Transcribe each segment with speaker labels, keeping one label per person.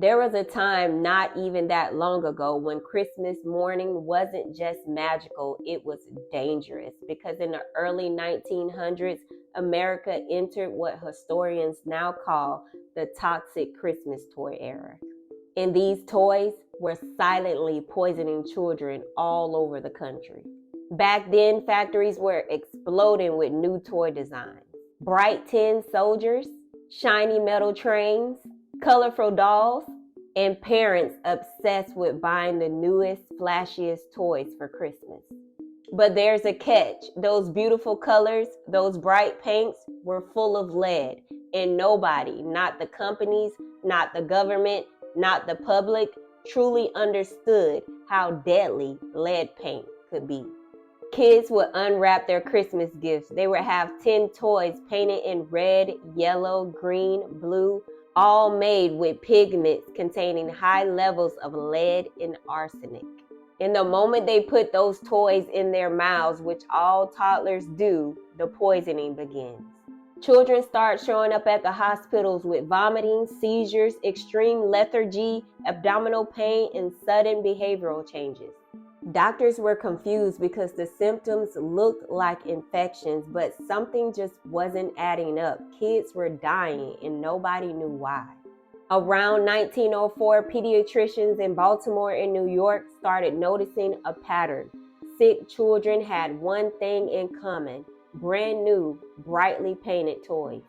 Speaker 1: There was a time not even that long ago when Christmas morning wasn't just magical, it was dangerous because in the early 1900s, America entered what historians now call the toxic Christmas toy era. And these toys were silently poisoning children all over the country. Back then, factories were exploding with new toy designs. Bright tin soldiers, shiny metal trains, colorful dolls, and parents obsessed with buying the newest, flashiest toys for Christmas. But there's a catch. Those beautiful colors, those bright paints were full of lead. And nobody, not the companies, not the government, not the public, truly understood how deadly lead paint could be. Kids would unwrap their Christmas gifts. They would have 10 toys painted in red, yellow, green, blue, all made with pigments containing high levels of lead and arsenic. And the moment they put those toys in their mouths, which all toddlers do, the poisoning begins. Children start showing up at the hospitals with vomiting, seizures, extreme lethargy, abdominal pain, and sudden behavioral changes. Doctors were confused because the symptoms looked like infections, but something just wasn't adding up. Kids were dying and nobody knew why. Around 1904, pediatricians in Baltimore and New York started noticing a pattern. Sick children had one thing in common: brand new, brightly painted toys.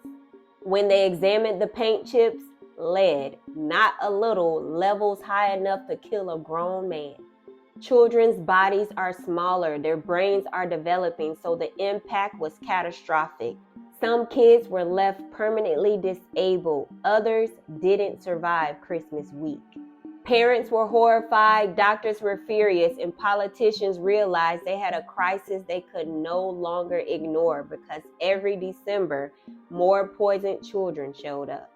Speaker 1: When they examined the paint chips, lead, not a little, levels high enough to kill a grown man. Children's bodies are smaller, their brains are developing, so the impact was catastrophic. Some kids were left permanently disabled, others didn't survive Christmas week. Parents were horrified, doctors were furious, and politicians realized they had a crisis they could no longer ignore because every December, more poisoned children showed up.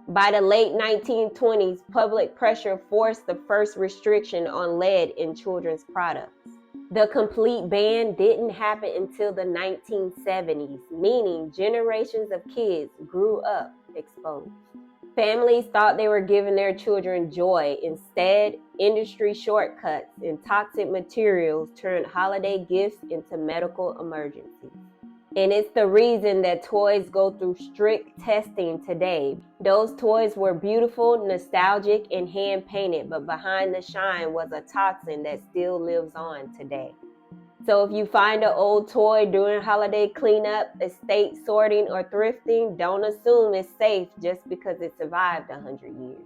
Speaker 1: By the late 1920s, public pressure forced the first restriction on lead in children's products. The complete ban didn't happen until the 1970s, meaning generations of kids grew up exposed. Families thought they were giving their children joy. Instead, industry shortcuts and toxic materials turned holiday gifts into medical emergencies. And it's the reason that toys go through strict testing today. Those toys were beautiful, nostalgic, and hand-painted, but behind the shine was a toxin that still lives on today. So if you find an old toy during holiday cleanup, estate sorting, or thrifting, don't assume it's safe just because it survived 100 years.